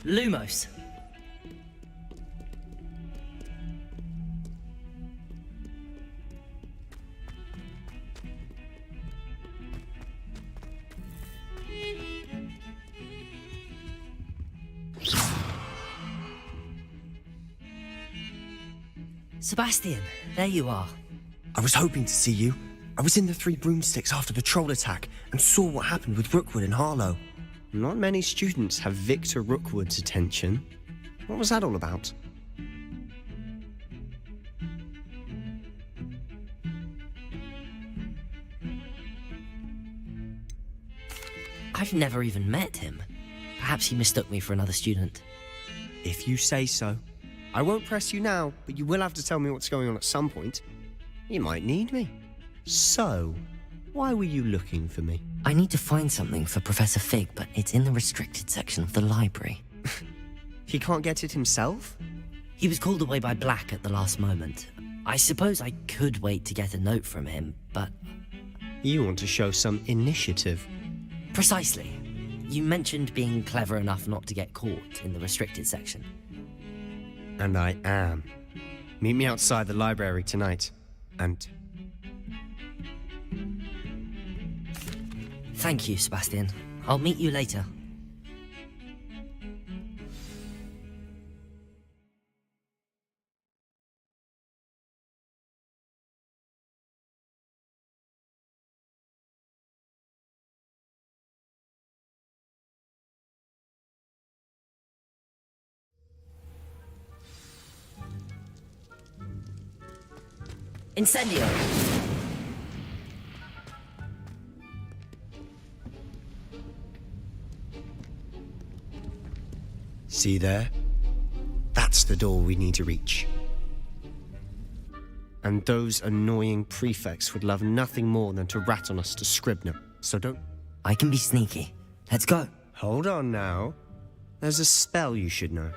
Lumos. Sebastian, there you are. I was hoping to see you. I was in the Three Broomsticks after the troll attack and saw what happened with Rookwood and Harlow. Not many students have Victor Rookwood's attention. What was that all about? I've never even met him. Perhaps he mistook me for another student. If you say so. I won't press you now, but you will have to tell me what's going on at some point. You might need me. So, why were you looking for me? I need to find something for Professor Fig, but it's in the restricted section of the library. He can't get it himself? He was called away by Black at the last moment. I suppose I could wait to get a note from him, but... You want to show some initiative. Precisely. You mentioned being clever enough not to get caught in the restricted section. And I am. Meet me outside the library tonight. And... Thank you, Sebastian. I'll meet you later. Incendio! See there? That's the door we need to reach. And those annoying prefects would love nothing more than to rat on us to Scribner, so don't... I can be sneaky. Let's go. Hold on now. There's a spell you should know.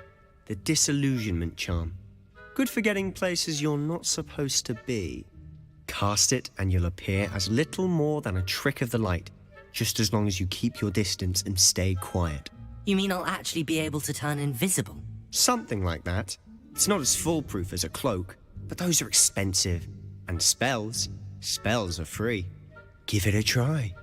The Disillusionment Charm. Good for getting places you're not supposed to be. Cast it and you'll appear as little more than a trick of the light, just as long as you keep your distance and stay quiet. You mean I'll actually be able to turn invisible? Something like that. It's not as foolproof as a cloak, but those are expensive. And spells are free. Give it a try.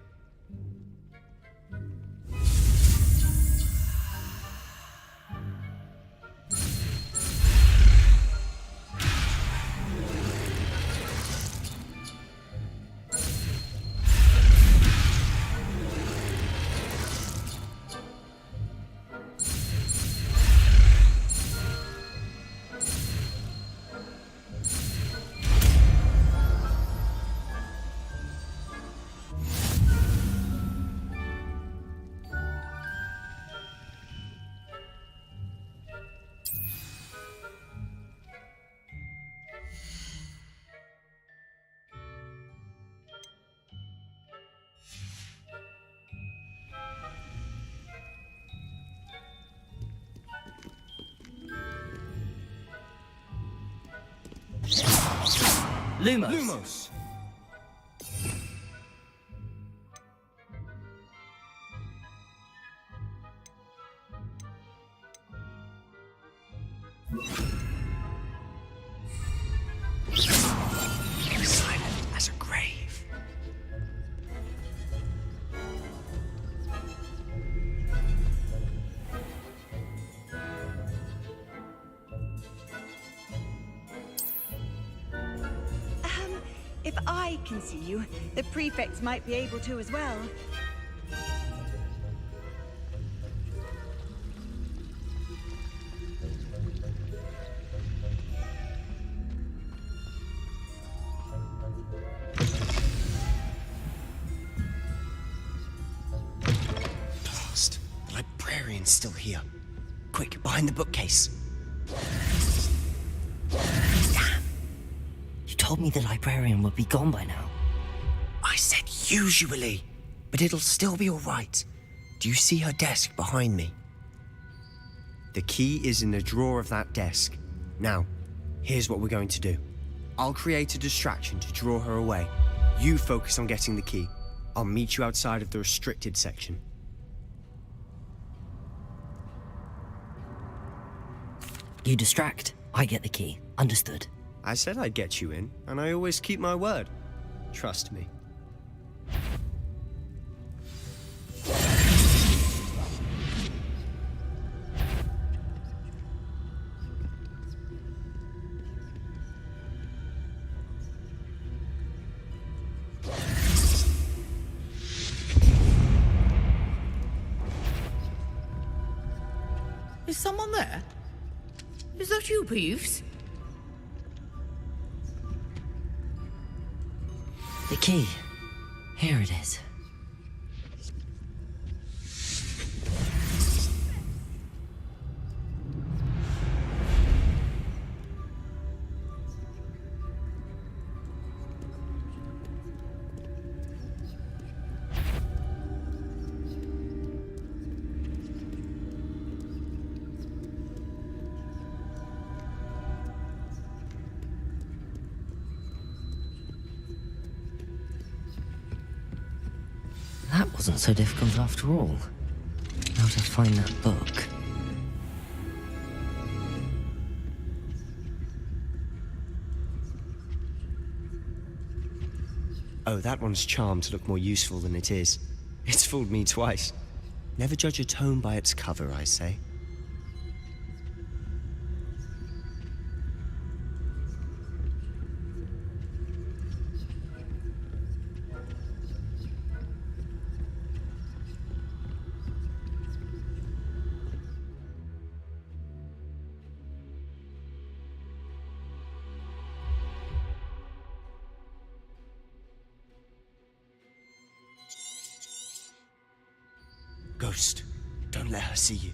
Lumos! Silent as a grave. If I can see you, the prefects might be able to as well. Blast. The librarian's still here. Quick, behind the bookcase. You told me the librarian would be gone by now. I said usually. But it'll still be all right. Do you see her desk behind me? The key is in the drawer of that desk. Now, here's what we're going to do. I'll create a distraction to draw her away. You focus on getting the key. I'll meet you outside of the restricted section. You distract, I get the key. Understood. I said I'd get you in, and I always keep my word. Trust me. Is someone there? Is that you, Peeves? The key. Here it is. That wasn't so difficult after all. How to find that book. Oh, that one's charmed to look more useful than it is. It's fooled me twice. Never judge a tome by its cover, I say. Ghost, don't let her see you.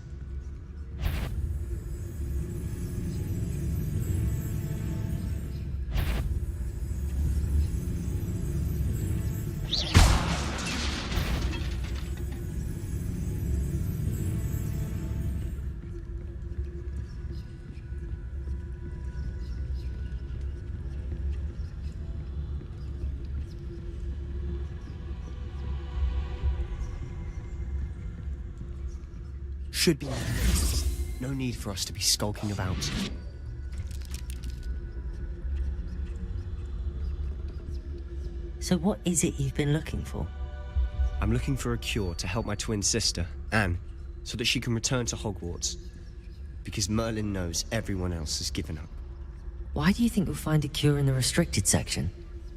Should be no need for us to be skulking about. So what is it you've been looking for? I'm looking for a cure to help my twin sister, Anne, so that she can return to Hogwarts. Because Merlin knows everyone else has given up. Why do you think you'll find a cure in the restricted section?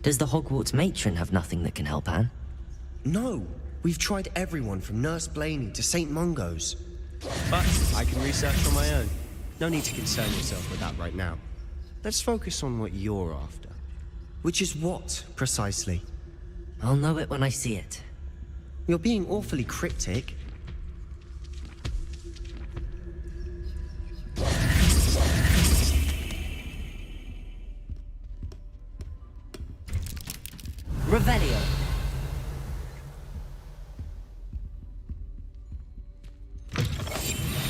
Does the Hogwarts matron have nothing that can help Anne? No! We've tried everyone from Nurse Blaney to St. Mungo's. But I can research on my own. No need to concern yourself with that right now. Let's focus on what you're after. Which is what, precisely? I'll know it when I see it. You're being awfully cryptic. Revelio.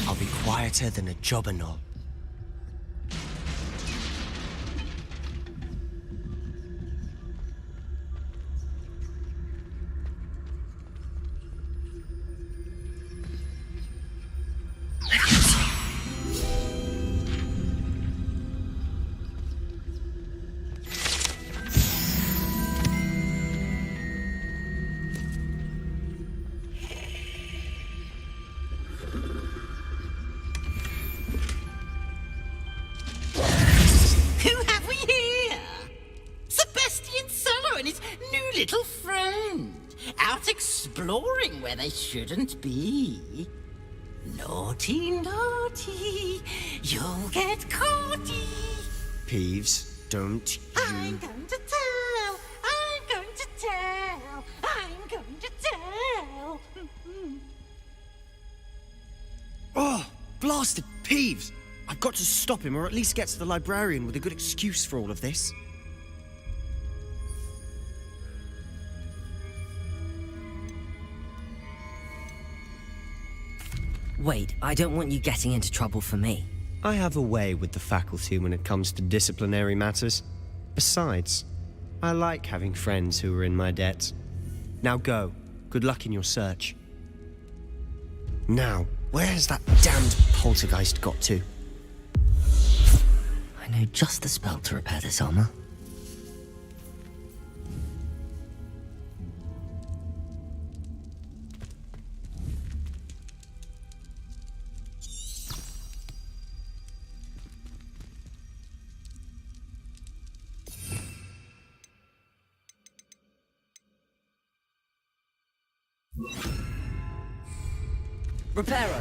I'll be quieter than a jobberknoll. Little friend, out exploring where they shouldn't be. Naughty, naughty, you'll get caughty. Peeves, don't you... I'm going to tell, I'm going to tell, I'm going to tell. Oh, blasted Peeves! I've got to stop him, or at least get to the librarian with a good excuse for all of this. Wait, I don't want you getting into trouble for me. I have a way with the faculty when it comes to disciplinary matters. Besides, I like having friends who are in my debt. Now go. Good luck in your search. Now, where has that damned poltergeist got to? I know just the spell to repair this armor. Reparo!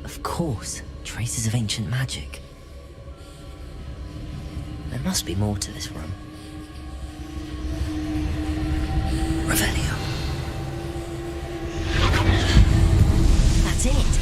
Of course, traces of ancient magic. There must be more to this room. Revelio. That's it.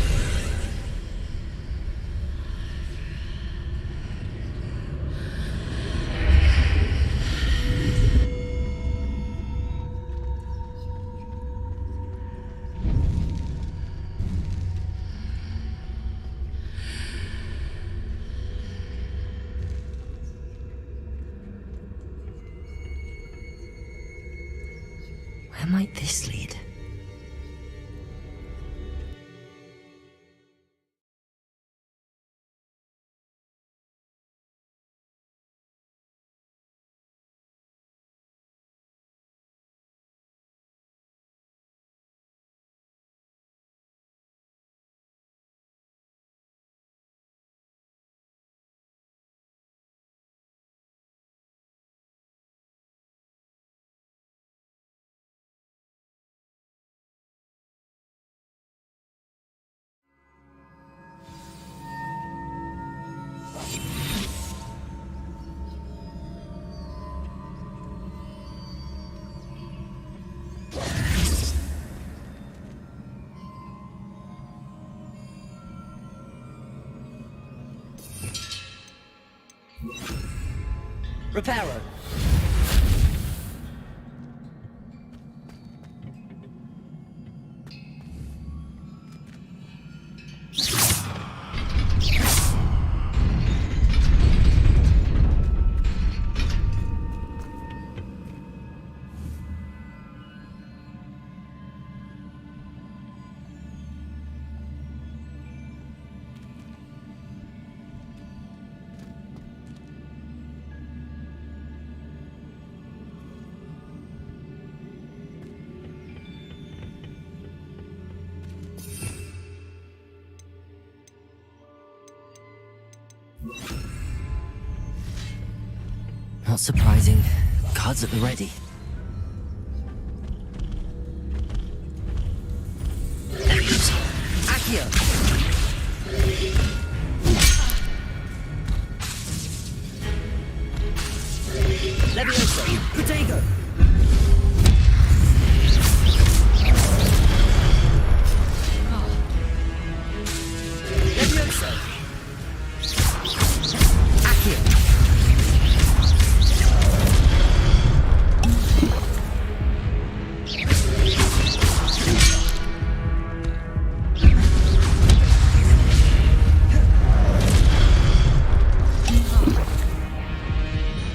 Where might this lead? Reparo. Not surprising. Guards at the ready. Accio! Levioso! Protego! Levioso! Accio!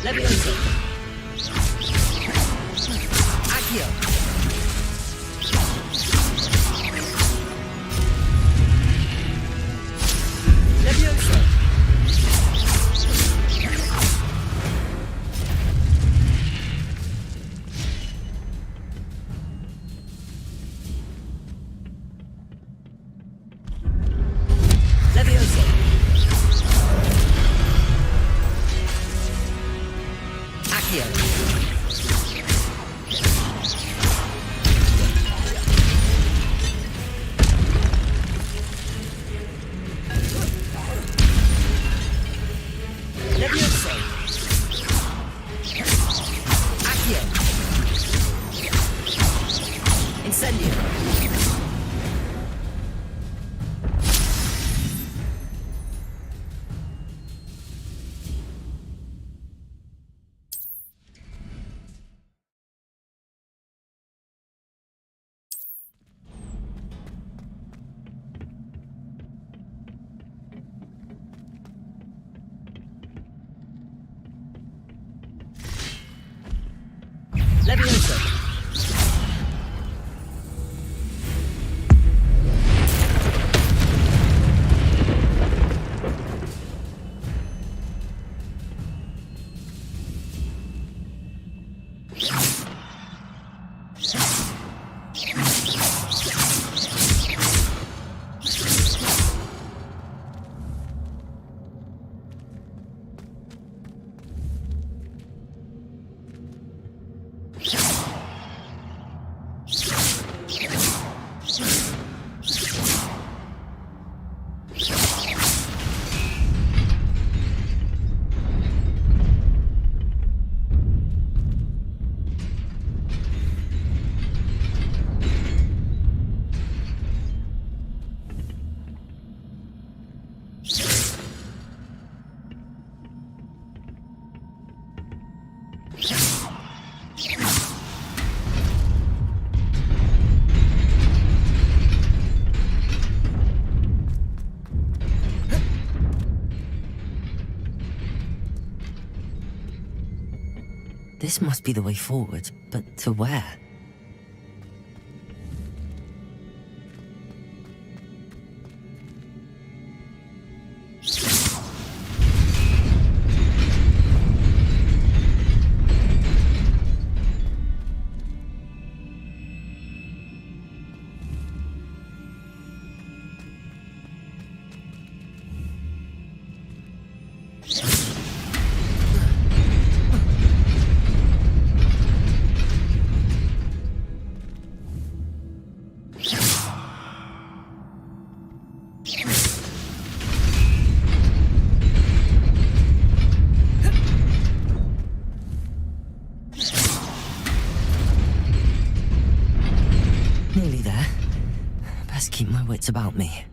Levioso! Accio! Levioso! Levioso! Accio! This must be the way forward, but to where? Nearly there. Best keep my wits about me.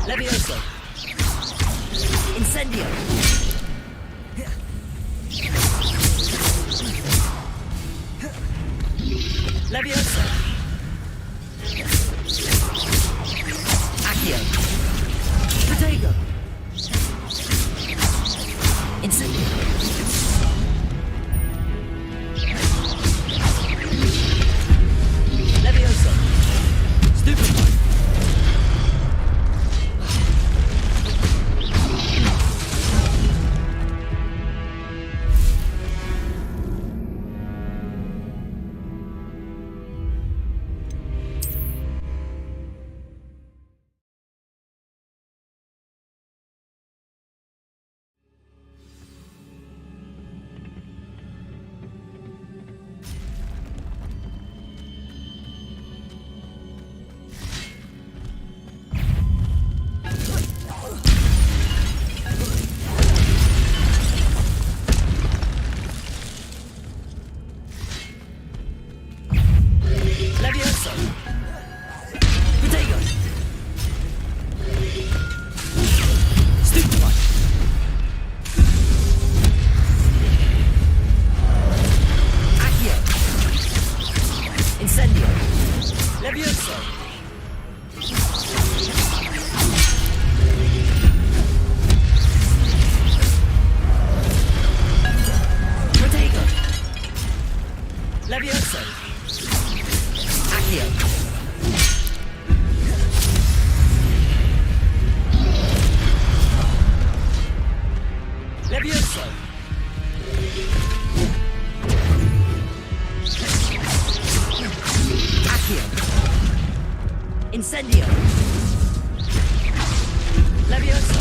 Levioso. Incendio. Levioso. Accio. Protego. Incendio. Levioso. Stupefy. Levioso. Accio. Levioso. Accio. Incendio. Levioso.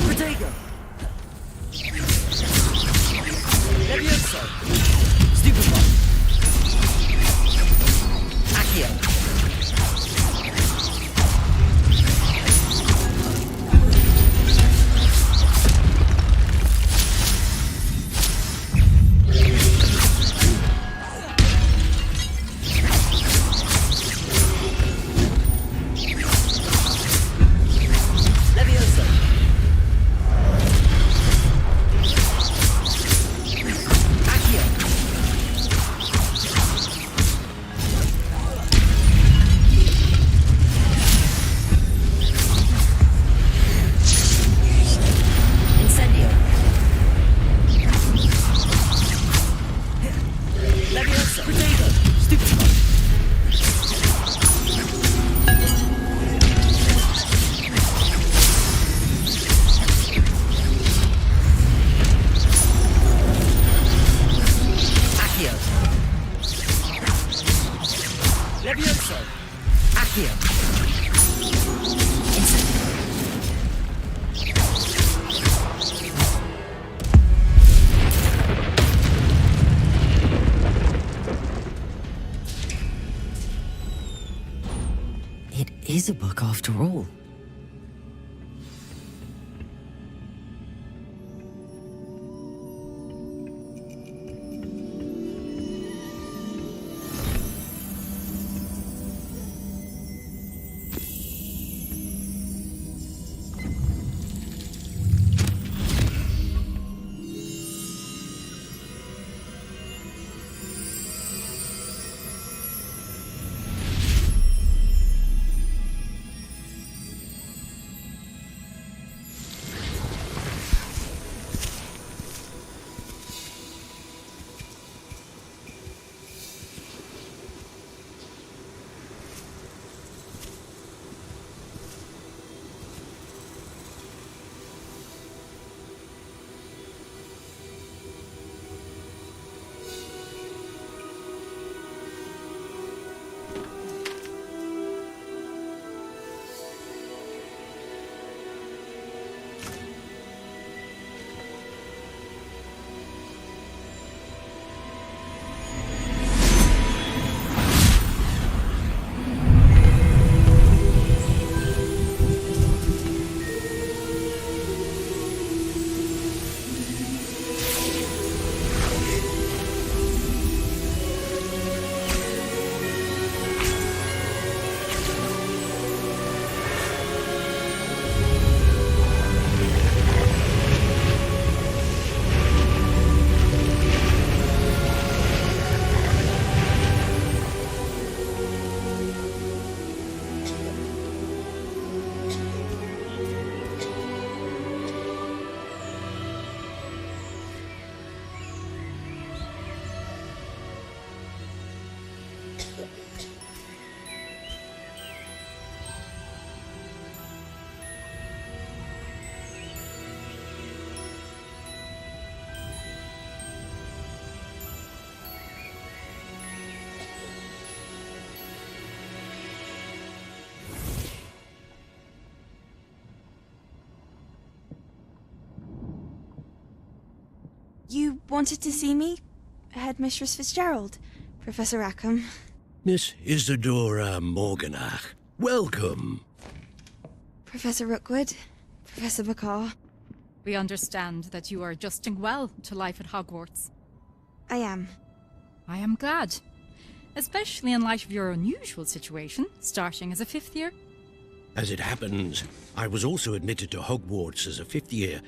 Protego. Levioso! Stupid one! Accio! Levioso! Accio! It is a book after all. You wanted to see me? Headmistress Fitzgerald, Professor Rackham. Miss Isadora Morganach, welcome. Professor Rookwood, Professor McCaw. We understand that you are adjusting well to life at Hogwarts. I am. I am glad. Especially in light of your unusual situation, starting as a 5th year. As it happens, I was also admitted to Hogwarts as a 5th year.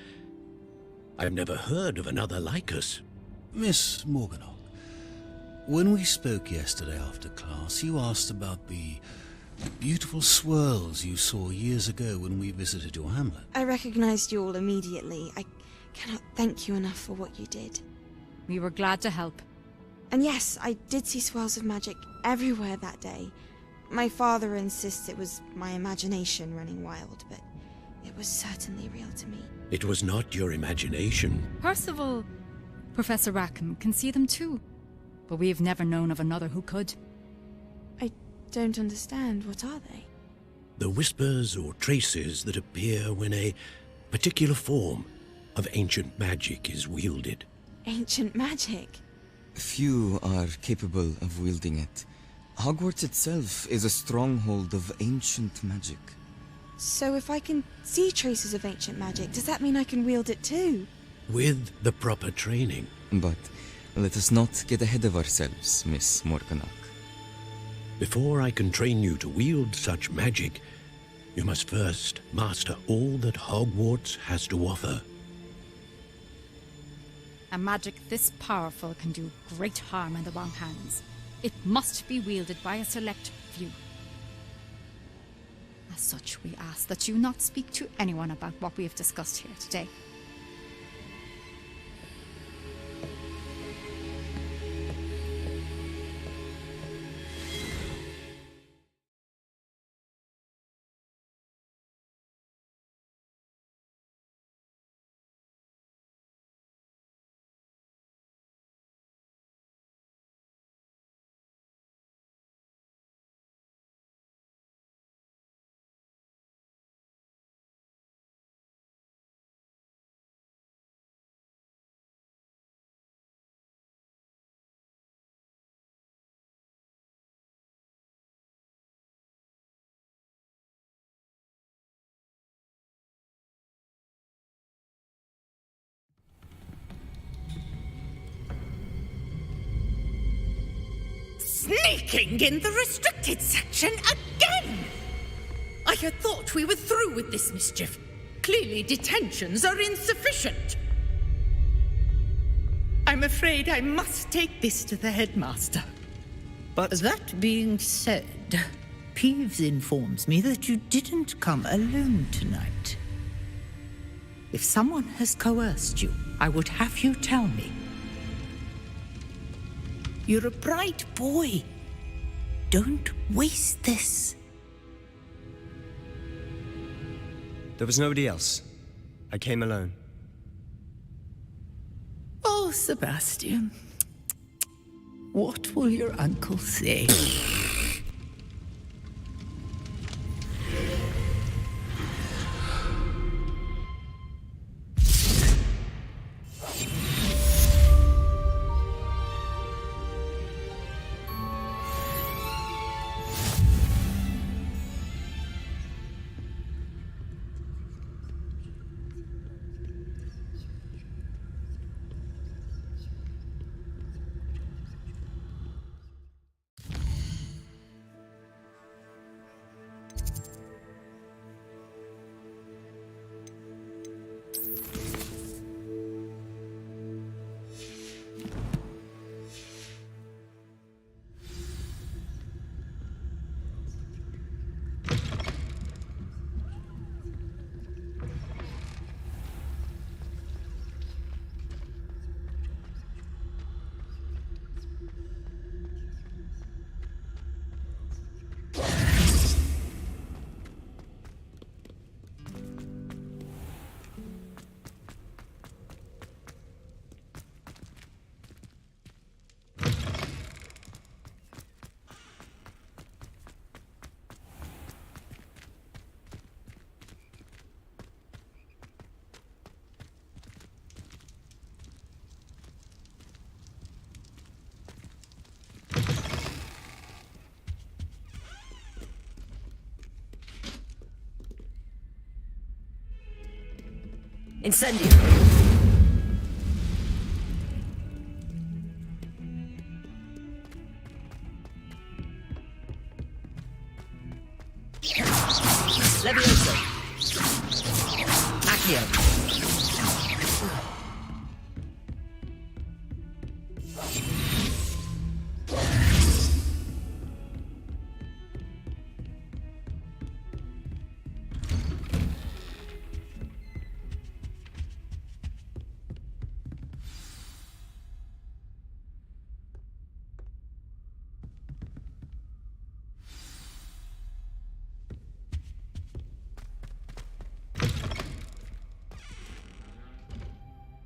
I've never heard of another like us. Miss Morganach, when we spoke yesterday after class, you asked about the beautiful swirls you saw years ago when we visited your hamlet. I recognized you all immediately. I cannot thank you enough for what you did. We were glad to help. And yes, I did see swirls of magic everywhere that day. My father insists it was my imagination running wild, but it was certainly real to me. It was not your imagination. Percival, Professor Rackham can see them too. But we have never known of another who could. I don't understand. What are they? The whispers or traces that appear when a particular form of ancient magic is wielded. Ancient magic. Few are capable of wielding it. Hogwarts itself is a stronghold of ancient magic. So if I can see traces of ancient magic, does that mean I can wield it too? With the proper training. But let us not get ahead of ourselves, Miss Morganach. Before I can train you to wield such magic, you must first master all that Hogwarts has to offer. A magic this powerful can do great harm in the wrong hands. It must be wielded by a select few. As such, we ask that you not speak to anyone about what we have discussed here today. Sneaking in the restricted section again! I had thought we were through with this mischief. Clearly detentions are insufficient. I'm afraid I must take this to the headmaster. But that being said, Peeves informs me that you didn't come alone tonight. If someone has coerced you, I would have you tell me. You're a bright boy. Don't waste this. There was nobody else. I came alone. Oh, Sebastian. What will your uncle say? Incendio! Levioso! Accio!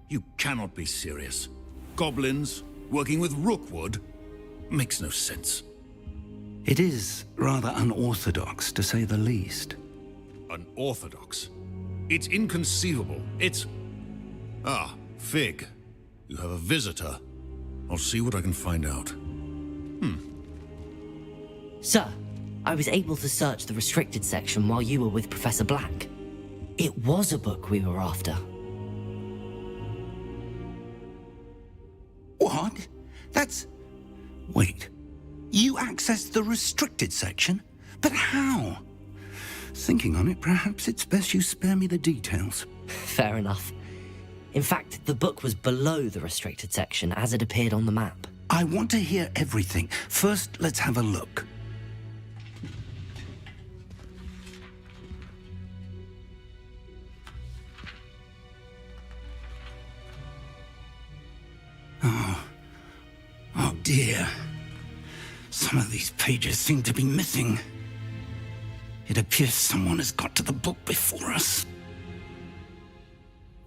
You cannot be serious. Goblins working with Rookwood makes no sense. It is rather unorthodox, to say the least. Unorthodox? It's inconceivable. It's... Ah, Fig. You have a visitor. I'll see what I can find out. Sir, I was able to search the restricted section while you were with Professor Black. It was a book we were after. What? Wait. You accessed the restricted section? But how? Thinking on it, perhaps it's best you spare me the details. Fair enough. In fact, the book was below the restricted section as it appeared on the map. I want to hear everything. First, let's have a look. Oh dear. Some of these pages seem to be missing. It appears someone has got to the book before us.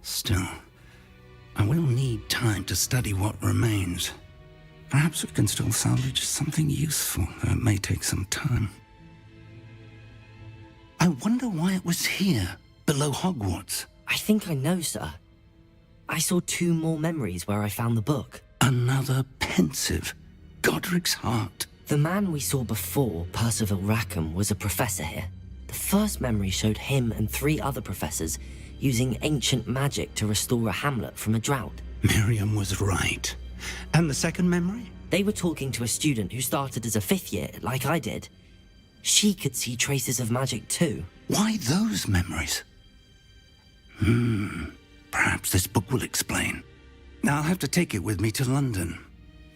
Still, I will need time to study what remains. Perhaps we can still salvage something useful, though it may take some time. I wonder why it was here, below Hogwarts. I think I know, sir. I saw 2 more memories where I found the book. Another pensive. Godric's heart. The man we saw before, Percival Rackham, was a professor here. The first memory showed him and 3 other professors using ancient magic to restore a hamlet from a drought. Miriam was right. And the second memory? They were talking to a student who started as a 5th year, like I did. She could see traces of magic too. Why those memories? Perhaps this book will explain. I'll have to take it with me to London.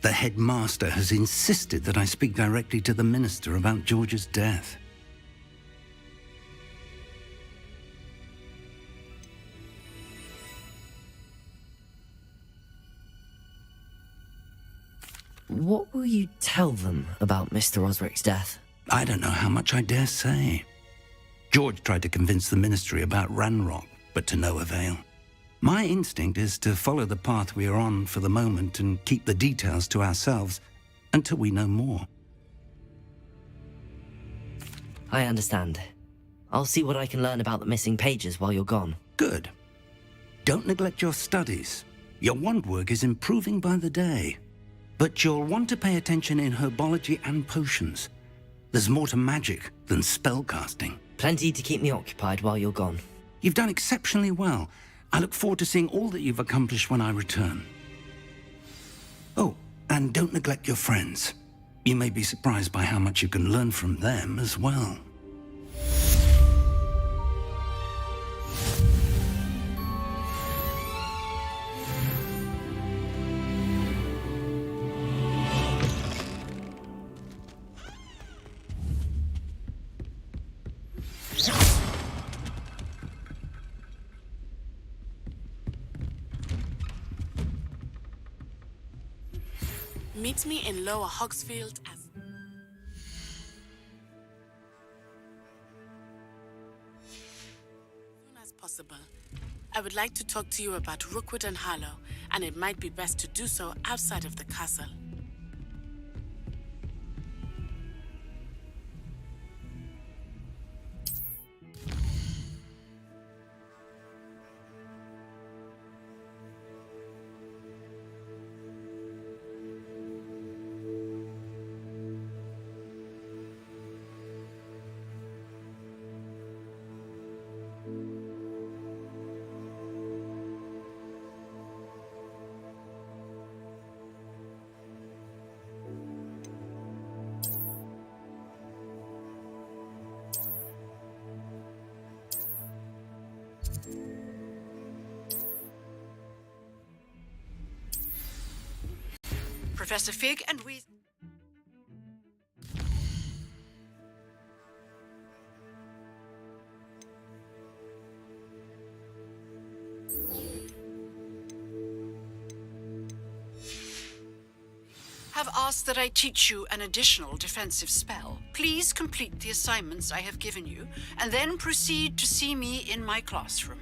The headmaster has insisted that I speak directly to the minister about George's death. What will you tell them about Mr. Osric's death? I don't know how much I dare say. George tried to convince the ministry about Ranrock, but to no avail. My instinct is to follow the path we are on for the moment and keep the details to ourselves until we know more. I understand. I'll see what I can learn about the missing pages while you're gone. Good. Don't neglect your studies. Your wand work is improving by the day. But you'll want to pay attention in herbology and potions. There's more to magic than spellcasting. Plenty to keep me occupied while you're gone. You've done exceptionally well. I look forward to seeing all that you've accomplished when I return. Oh, and don't neglect your friends. You may be surprised by how much you can learn from them as well. Meet me in Lower Hogsfield as soon as possible. I would like to talk to you about Rookwood and Harlow, and it might be best to do so outside of the castle. Professor Fig and we... have asked that I teach you an additional defensive spell. Please complete the assignments I have given you, and then proceed to see me in my classroom.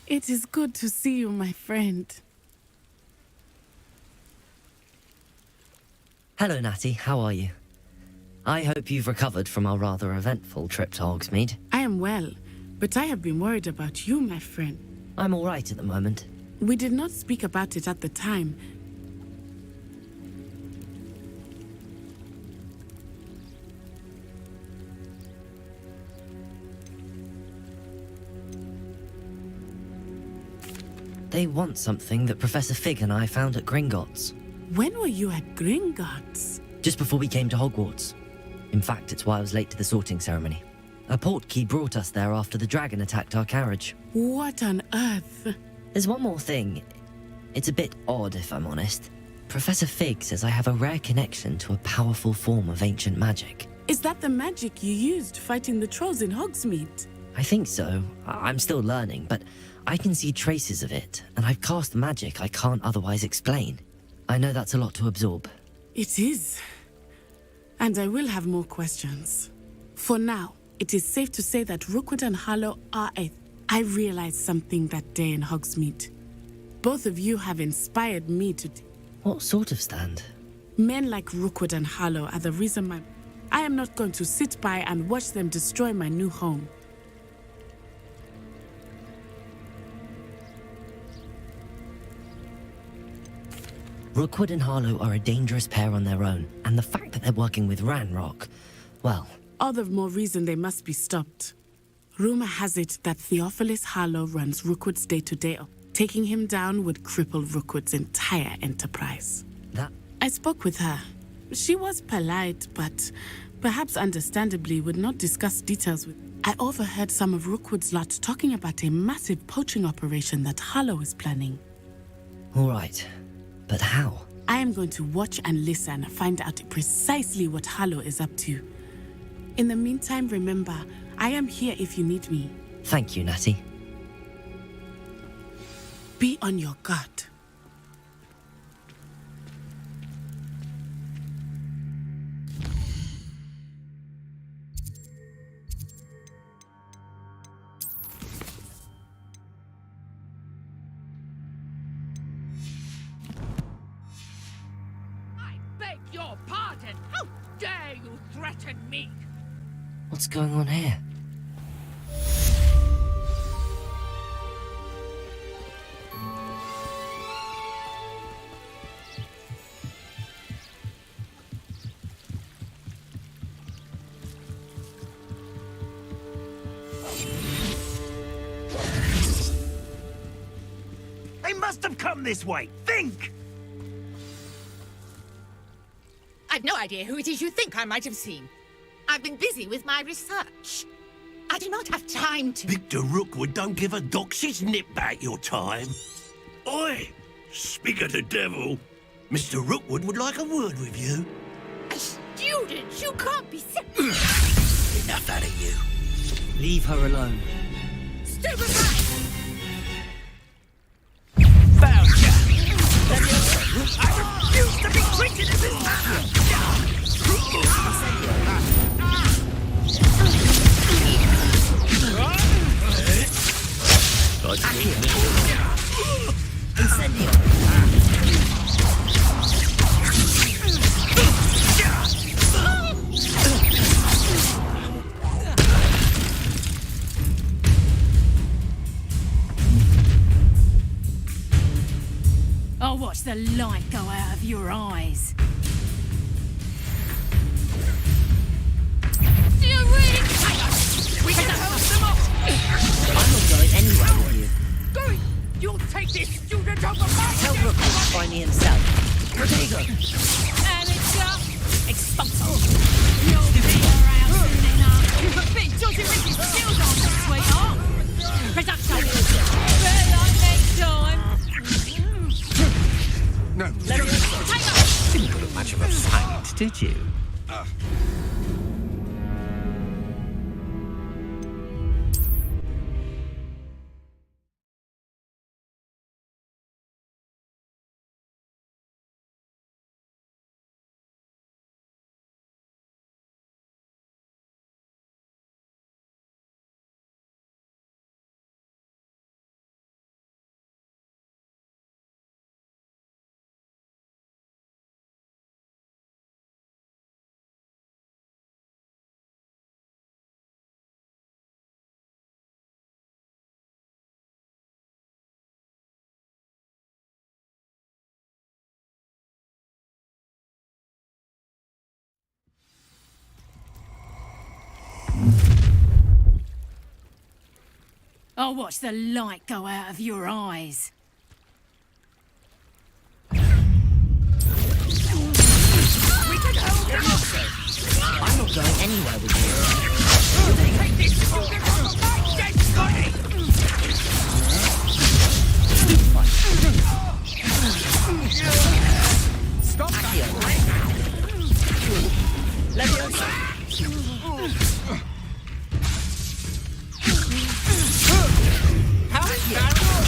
It is good to see you, my friend. Hello, Natty. How are you? I hope you've recovered from our rather eventful trip to Hogsmeade. I am well, but I have been worried about you, my friend. I'm all right at the moment. We did not speak about it at the time. They want something that Professor Fig and I found at Gringotts. When were you at Gringotts? Just before we came to Hogwarts. In fact, it's why I was late to the sorting ceremony. A portkey brought us there after the dragon attacked our carriage. What on earth? There's one more thing. It's a bit odd, if I'm honest. Professor Fig says I have a rare connection to a powerful form of ancient magic. Is that the magic you used fighting the trolls in Hogsmeade? I think so. I'm still learning, but I can see traces of it, and I've cast magic I can't otherwise explain. I know that's a lot to absorb. It is. And I will have more questions. For now, it is safe to say that Rookwood and Harlow are I realized something that day in Hogsmeade. Both of you have inspired me to... What sort of stand? Men like Rookwood and Harlow are the reason I am not going to sit by and watch them destroy my new home. Rookwood and Harlow are a dangerous pair on their own, and the fact that they're working with Ranrock, well... All the more reason they must be stopped. Rumor has it that Theophilus Harlow runs Rookwood's day-to-day. Taking him down would cripple Rookwood's entire enterprise. I spoke with her. She was polite, but perhaps understandably would not discuss details with... I overheard some of Rookwood's lot talking about a massive poaching operation that Harlow is planning. All right. But how? I am going to watch and listen and find out precisely what Harlow is up to. In the meantime, remember, I am here if you need me. Thank you, Natty. Be on your guard. Beg your pardon! How dare you threaten me? What's going on here? They must have come this way! Think! I've no idea who it is you think I might have seen. I've been busy with my research. I do not have time to... Victor Rookwood don't give a doxy's nip back your time. Oi! Speak of the devil. Mr. Rookwood would like a word with you. A student? You can't be... Enough out of you. Leave her alone. Stupid man! Found ya! I refuse to be treated as this man! Incendio! I'll watch the light go out of your eyes. Do you really... We can help them off! I'm not going anywhere with you. Going! You'll take this student over my... Tell Rookwood to find me himself. Protego! Amateur! Expulso! You'll be around soon enough. You put big Georgie Richie's skills on, sweetheart. Production! Better next time. No. Didn't put up much of a fight, did you? I'll watch the light go out of your eyes. We can hold them off. I'm not going anywhere with you. Take this Scotty! Stop that! Leviosa!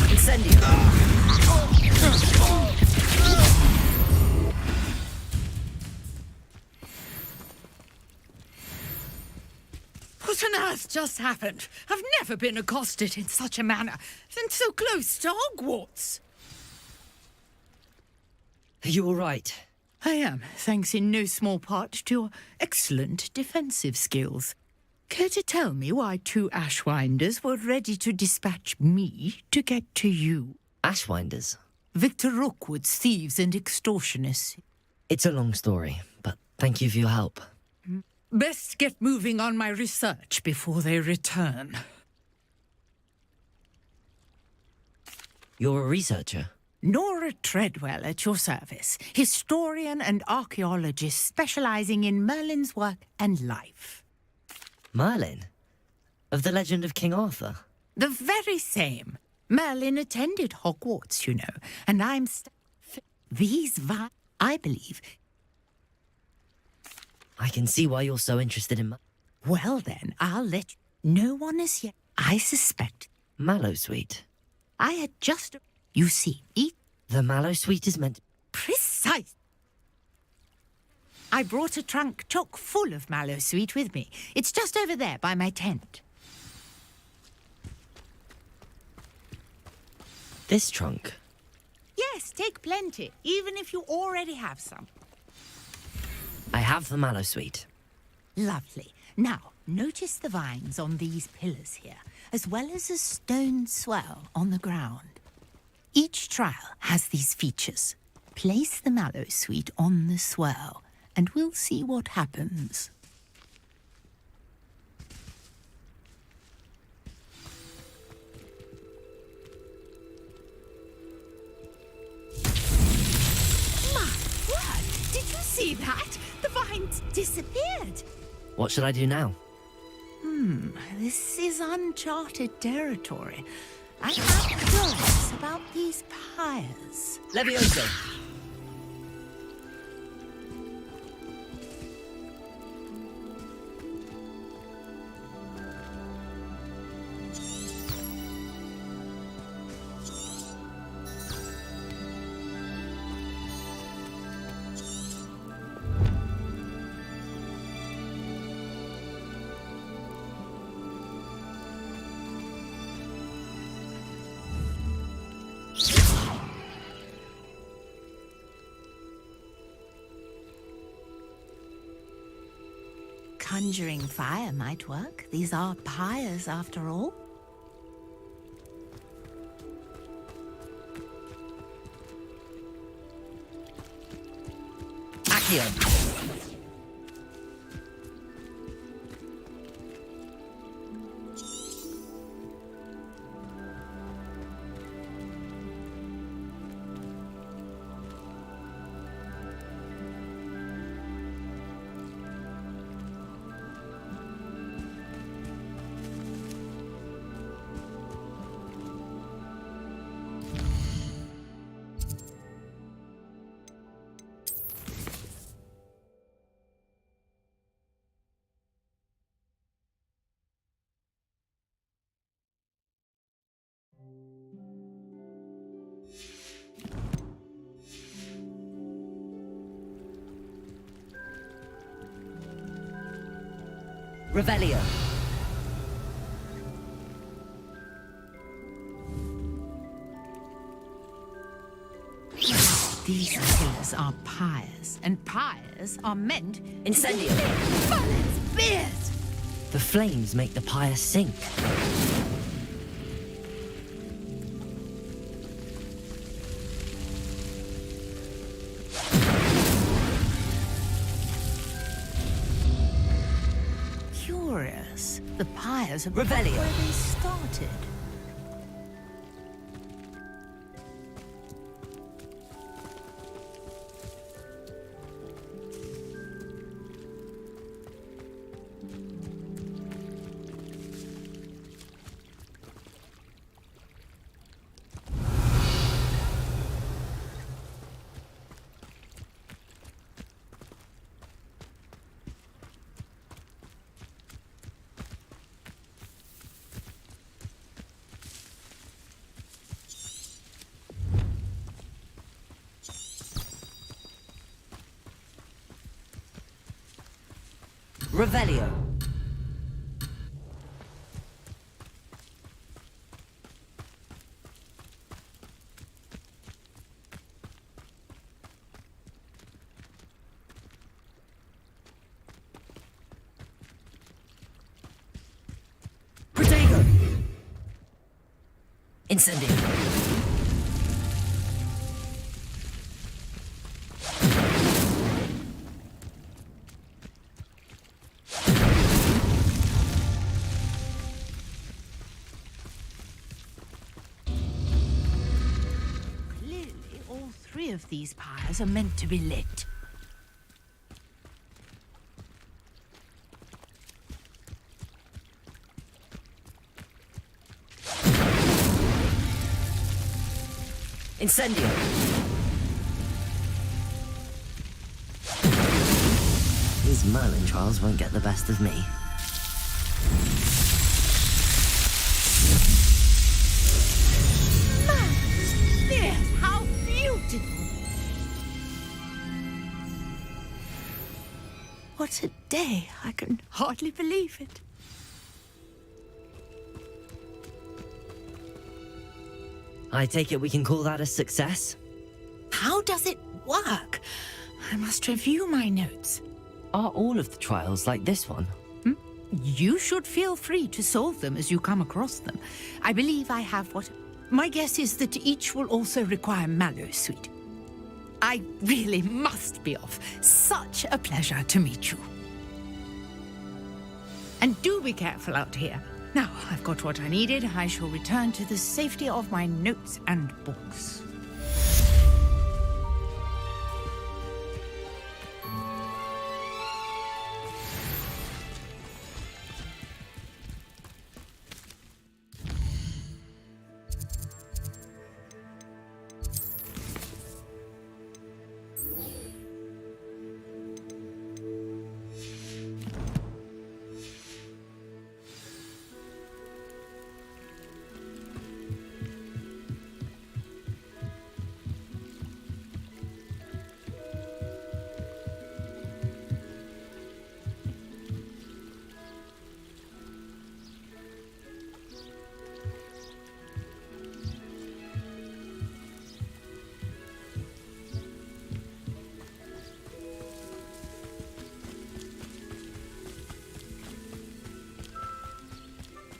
Incendio! What on earth just happened? I've never been accosted in such a manner, and so close to Hogwarts. Are you all right? I am, thanks in no small part to your excellent defensive skills. Care to tell me why 2 Ashwinders were ready to dispatch me to get to you? Ashwinders? Victor Rookwood's thieves and extortionists. It's a long story, but thank you for your help. Best get moving on my research before they return. You're a researcher? Nora Treadwell at your service, historian and archaeologist specializing in Merlin's work and life. Merlin? Of the legend of King Arthur? The very same. Merlin attended Hogwarts, you know, and I'm I believe. I can see why you're so interested in Well then, I'll let you. No one as yet. I suspect. Mallowsweet. I had just... You see, the Mallowsweet is meant... Precise. I brought a trunk chock full of Mallowsweet with me. It's just over there by my tent. This trunk? Yes, take plenty, even if you already have some. I have the Mallowsweet. Lovely. Now, notice the vines on these pillars here, as well as a stone swell on the ground. Each trial has these features. Place the Mallowsweet on the swell, and we'll see what happens. My word! Did you see that? The vines disappeared. What should I do now? This is uncharted territory. I have curious about these pyres. Leviosa! Conjuring fire might work. These are pyres, after all. Accio! Revelio. These pillars are pyres, and pyres are meant... Incendio. Merlin's beard! The flames make the pyre sink. Curious. The pyres are Revelio. where they started. Revelio. Protego. Incendio. Clearly, all three of these pyres are meant to be lit. Incendio. These Merlin trials won't get the best of me. Yes, how beautiful! What a day! I can hardly believe it. I take it we can call that a success? How does it work? I must review my notes. Are all of the trials like this one? You should feel free to solve them as you come across them. I believe I have what... My guess is that each will also require Mallow Suite. I really must be off. Such a pleasure to meet you. And do be careful out here. Now, I've got what I needed. I shall return to the safety of my notes and books.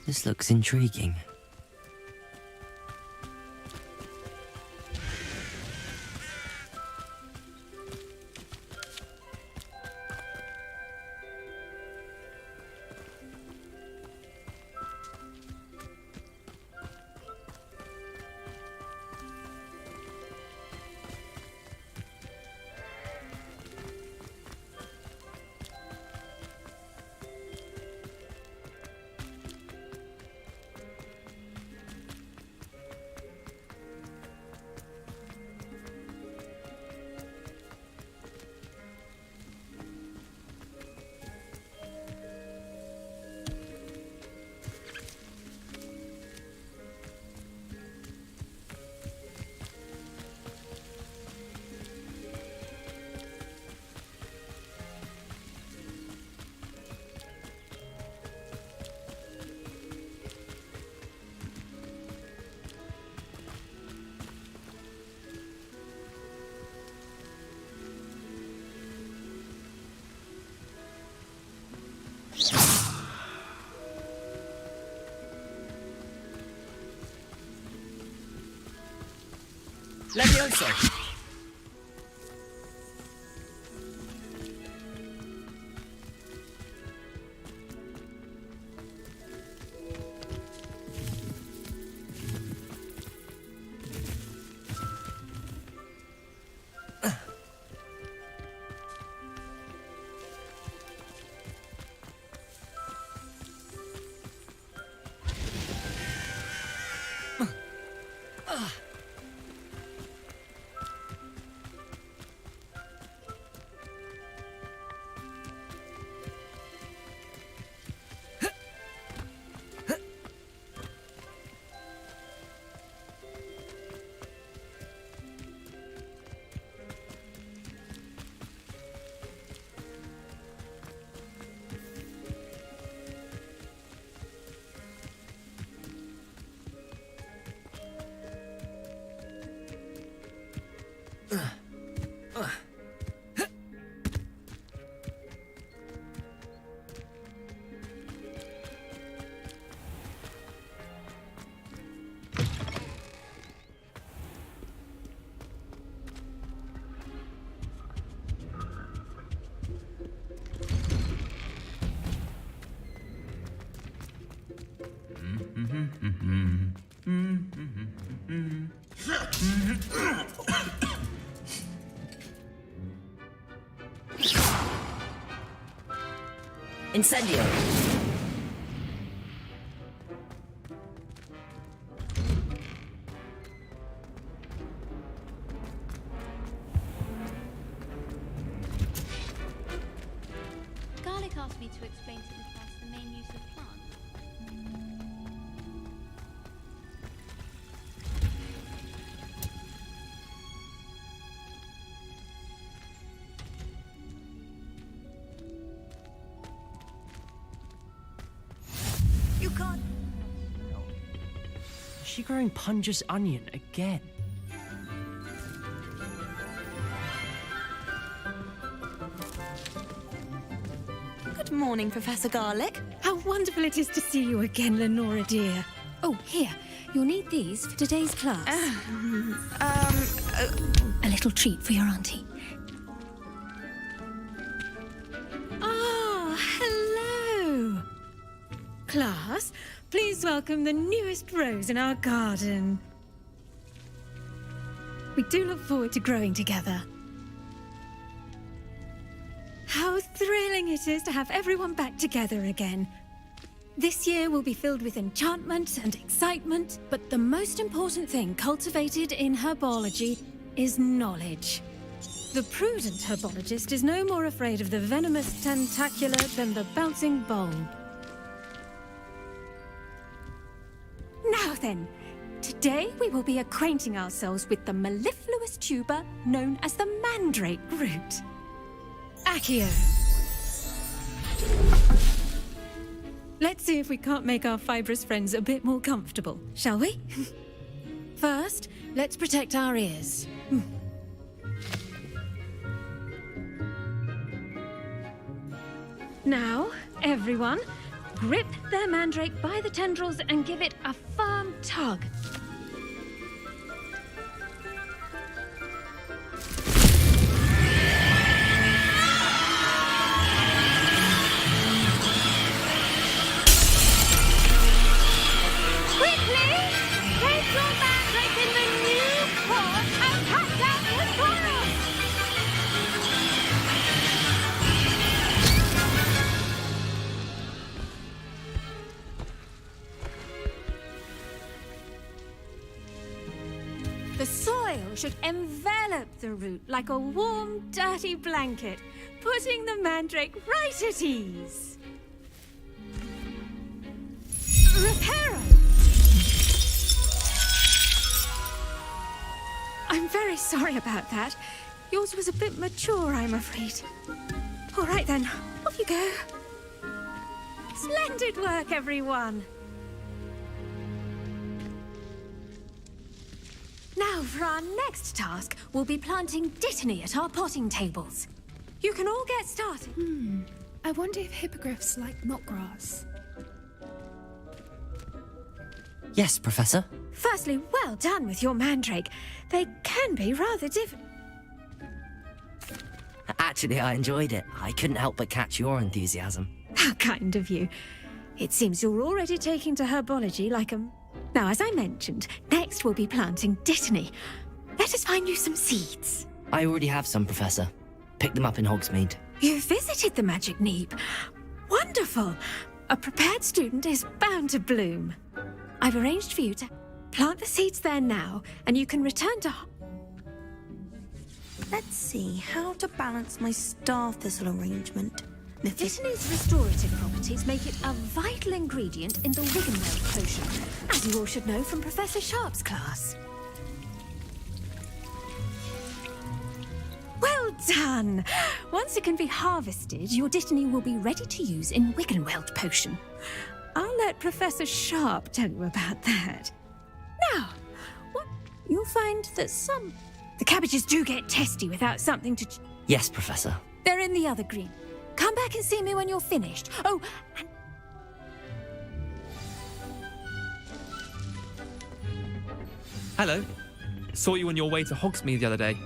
This looks intriguing. Levioso! Incendio! Garlic asked me to explain to the class the main use of plants. You can't. Is she growing Punja's onion again? Good morning, Professor Garlic. How wonderful it is to see you again, Lenora dear. Oh, here. You'll need these for today's class. A little treat for your auntie. Ah, hello. Class, please welcome the newest rose in our garden. We do look forward to growing together. How thrilling it is to have everyone back together again. This year will be filled with enchantment and excitement, but the most important thing cultivated in herbology is knowledge. The prudent herbologist is no more afraid of the venomous tentacular than the bouncing bulb. Now then, today we will be acquainting ourselves with the mellifluous tuber known as the mandrake root. Accio. Let's see if we can't make our fibrous friends a bit more comfortable, shall we? First, let's protect our ears. Now, everyone, grip their mandrake by the tendrils and give it a firm tug. The soil should envelop the root like a warm, dirty blanket, putting the mandrake right at ease. Reparo! I'm very sorry about that. Yours was a bit mature, I'm afraid. All right then, off you go. Splendid work, everyone. Now, for our next task, we'll be planting dittany at our potting tables. You can all get started. I wonder if hippogriffs like knotgrass. Yes, Professor. Firstly, well done with your mandrake. They can be rather difficult. Actually, I enjoyed it. I couldn't help but catch your enthusiasm. How kind of you. It seems you're already taking to herbology like a... Now, as I mentioned, next we'll be planting dittany. Let us find you some seeds. I already have some, Professor. Picked them up in Hogsmeade. You visited the Magic Neep. Wonderful. A prepared student is bound to bloom. I've arranged for you to plant the seeds there now, and you can return to... Let's see how to balance my star thistle arrangement. Dittany's restorative properties make it a vital ingredient in the Wiggenweld potion, as you all should know from Professor Sharp's class. Well done! Once it can be harvested, your dittany will be ready to use in Wiggenweld potion. I'll let Professor Sharp tell you about that. Now, you'll find that the cabbages do get testy without something to... Yes, Professor. They're in the other green. Come back and see me when you're finished. Oh, and... Hello. Saw you on your way to Hogsmeade the other day.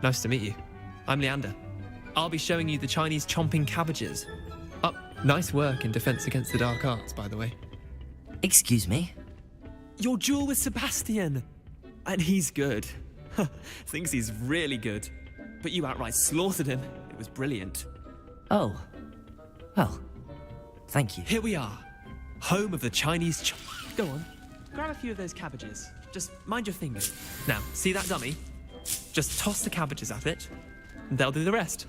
Nice to meet you. I'm Leander. I'll be showing you the Chinese chomping cabbages. Nice work in Defense Against the Dark Arts, by the way. Excuse me? Your duel with Sebastian. And he's good. Thinks he's really good. But you outright slaughtered him. It was brilliant. Oh. Well, Thank you. Here we are, home of the Chinese Go on, grab a few of those cabbages. Just mind your fingers. Now, see that dummy? Just toss the cabbages at it, and they'll do the rest.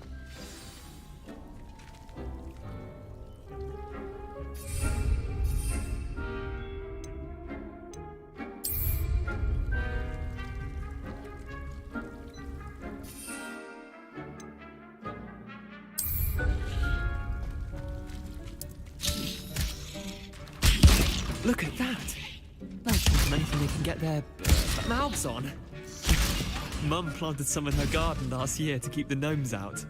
Look at that! That's not anything they can get their mouths on. Mum planted some in her garden last year to keep the gnomes out.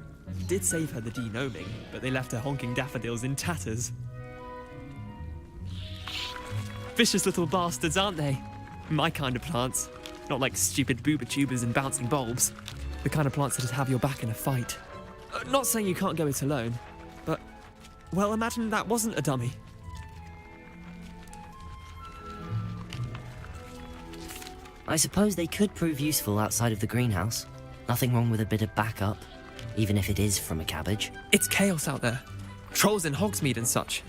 Did save her the de-gnoming, but they left her honking daffodils in tatters. Vicious little bastards, aren't they? My kind of plants. Not like stupid booba tubers and bouncing bulbs. The kind of plants that'd have your back in a fight. Not saying you can't go it alone, but, well, imagine that wasn't a dummy. I suppose they could prove useful outside of the greenhouse. Nothing wrong with a bit of backup, even if it is from a cabbage. It's chaos out there. Trolls in Hogsmeade and such.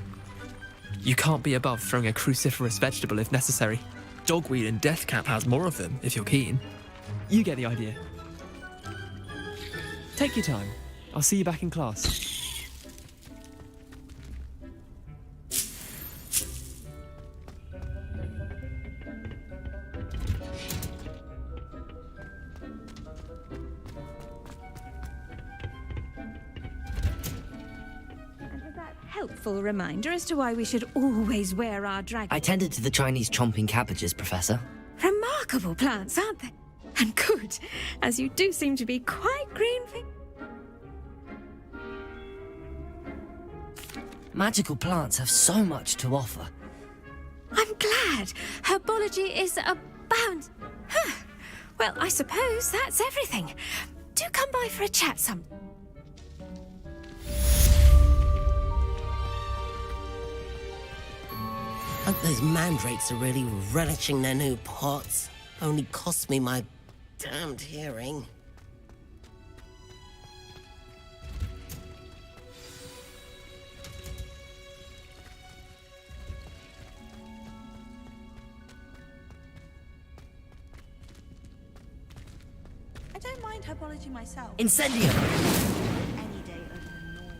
You can't be above throwing a cruciferous vegetable if necessary. Dogweed and Deathcap has more of them, if you're keen. You get the idea. Take your time. I'll see you back in class. Helpful reminder as to why we should always wear our dragon. I tended to the Chinese chomping cabbages, Professor. Remarkable plants, aren't they? And good, as you do seem to be quite green. Magical plants have so much to offer. I'm glad. Herbology is abound. Huh. Well, I suppose that's everything. Do come by for a chat some. Hope those mandrakes are really relishing their new pots. Only cost me my damned hearing. I don't mind herbology myself. Incendio! Any day over the norm.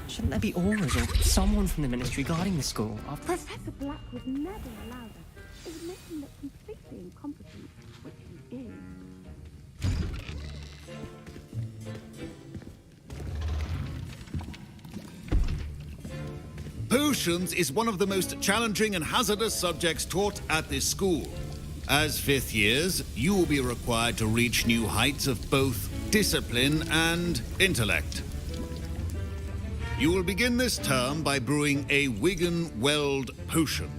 Shouldn't there be auras or someone from the ministry guarding the school? Professor Black would never allow that. It would make him look completely incompetent, which he is. Potions is one of the most challenging and hazardous subjects taught at this school. As fifth years, you will be required to reach new heights of both discipline and intellect. You will begin this term by brewing a Wigan-Weld potion.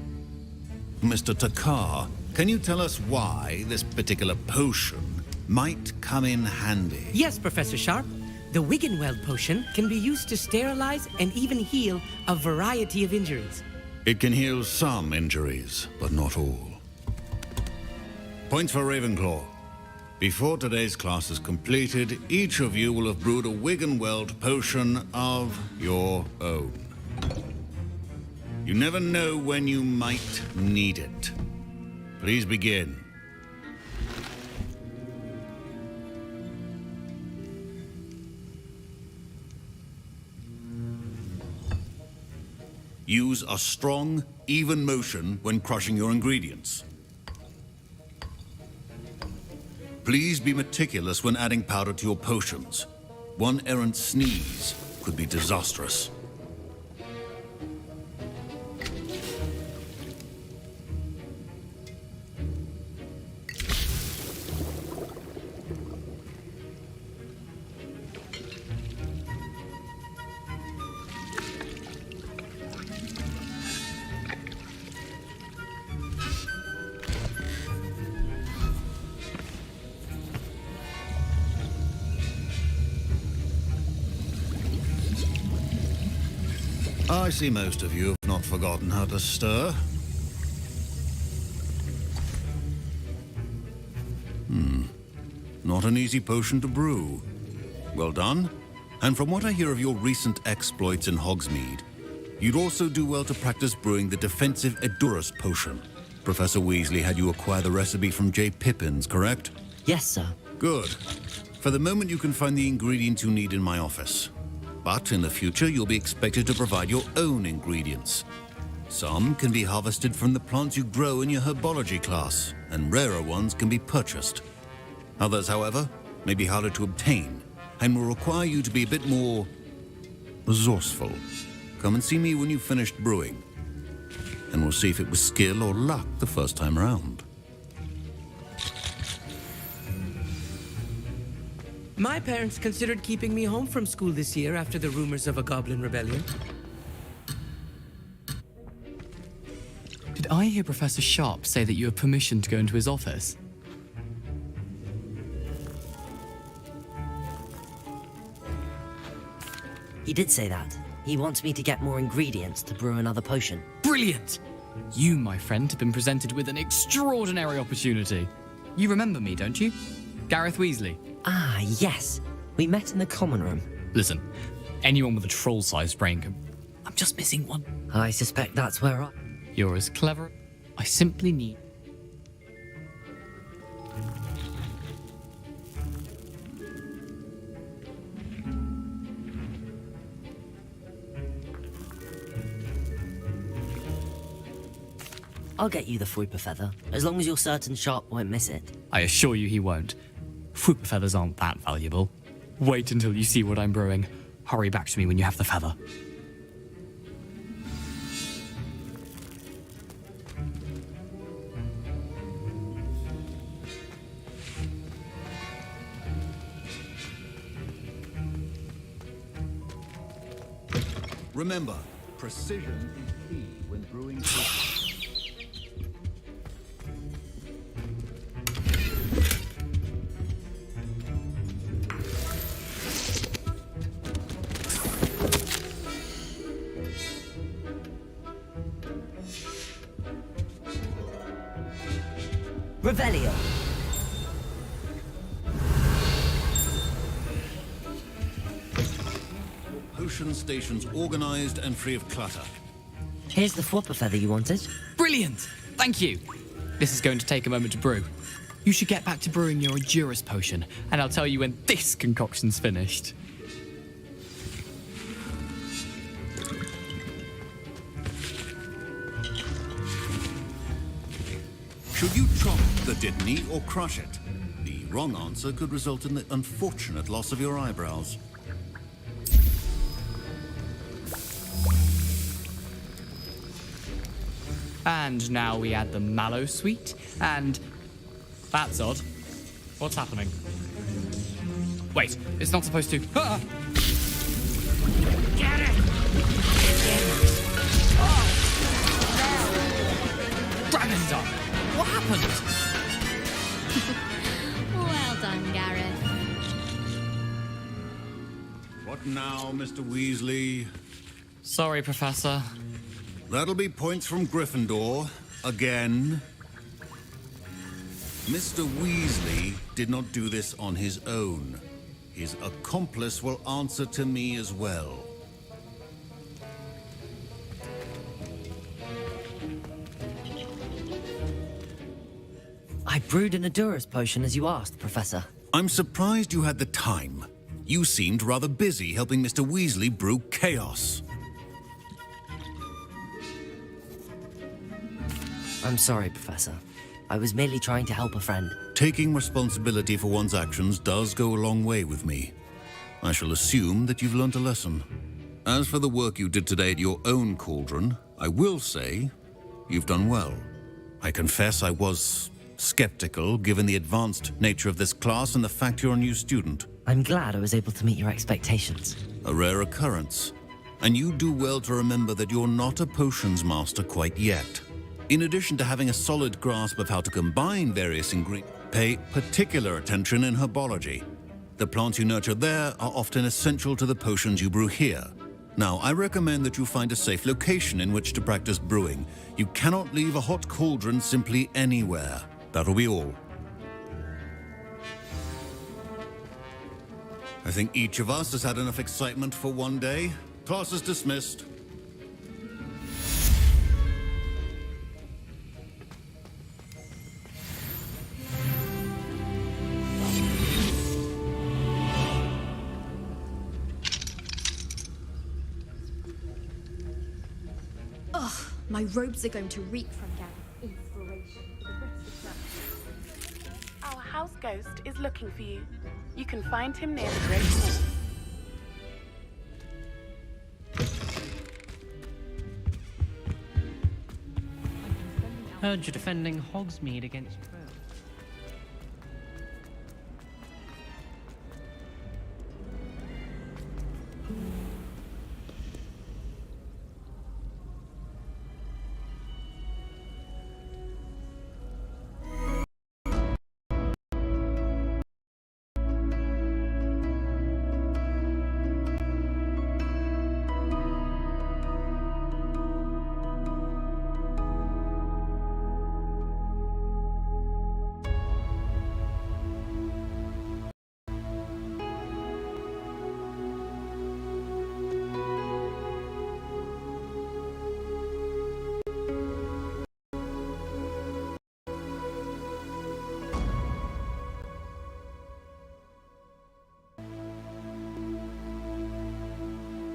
Mr. Takar, can you tell us why this particular potion might come in handy? Yes, Professor Sharp. The Wigan-Weld potion can be used to sterilize and even heal a variety of injuries. It can heal some injuries, but not all. Points for Ravenclaw. Before today's class is completed, each of you will have brewed a Wigan-Weld potion of your own. You never know when you might need it. Please begin. Use a strong, even motion when crushing your ingredients. Please be meticulous when adding powder to your potions. One errant sneeze could be disastrous. I see most of you have not forgotten how to stir. Not an easy potion to brew. Well done. And from what I hear of your recent exploits in Hogsmeade, you'd also do well to practice brewing the defensive Edurus potion. Professor Weasley had you acquire the recipe from J. Pippins, correct? Yes, sir. Good. For the moment, you can find the ingredients you need in my office. But in the future, you'll be expected to provide your own ingredients. Some can be harvested from the plants you grow in your herbology class, and rarer ones can be purchased. Others, however, may be harder to obtain, and will require you to be a bit more resourceful. Come and see me when you've finished brewing, and we'll see if it was skill or luck the first time around. My parents considered keeping me home from school this year after the rumors of a goblin rebellion. Did I hear Professor Sharp say that you have permission to go into his office? He did say that. He wants me to get more ingredients to brew another potion. Brilliant! You, my friend, have been presented with an extraordinary opportunity. You remember me, don't you? Gareth Weasley. Ah, yes. We met in the common room. Listen, anyone with a troll-sized brain can... I'm just missing one. I suspect that's where I... You're as clever. I simply need... I'll get you the Fruiper Feather, as long as you're certain Sharp won't miss it. I assure you he won't. Fruit feathers aren't that valuable. Wait until you see what I'm brewing. Hurry back to me when you have the feather. Remember, precision is key when brewing potions. Revelio. Potion stations organized and free of clutter. Here's the Fruiper Feather you wanted. Brilliant! Thank you. This is going to take a moment to brew. You should get back to brewing your Edurus potion, and I'll tell you when this concoction's finished. Should you chop the Dittany or crush it? The wrong answer could result in the unfortunate loss of your eyebrows. And now we add the mallow sweet, and... That's odd. What's happening? Wait, it's not supposed to... Ah! Get it! Dragon Dog! What happened? Well done, Gareth. What now, Mr. Weasley? Sorry, Professor. That'll be points from Gryffindor. Again. Mr. Weasley did not do this on his own. His accomplice will answer to me as well. I brewed an Edurus potion as you asked, Professor. I'm surprised you had the time. You seemed rather busy helping Mr. Weasley brew chaos. I'm sorry, Professor. I was merely trying to help a friend. Taking responsibility for one's actions does go a long way with me. I shall assume that you've learnt a lesson. As for the work you did today at your own cauldron, I will say you've done well. I confess I was skeptical given the advanced nature of this class and the fact you're a new student. I'm glad I was able to meet your expectations. A rare occurrence. And you do well to remember that you're not a potions master quite yet. In addition to having a solid grasp of how to combine various ingredients, pay particular attention in herbology. The plants you nurture there are often essential to the potions you brew here. Now, I recommend that you find a safe location in which to practice brewing. You cannot leave a hot cauldron simply anywhere. That'll be all. I think each of us has had enough excitement for one day. Class is dismissed. Ugh, my robes are going to reek from gathering inspiration for the rest of the Our house ghost is looking for you. You can find him near the Great Hall. Heard you're defending Hogsmeade against...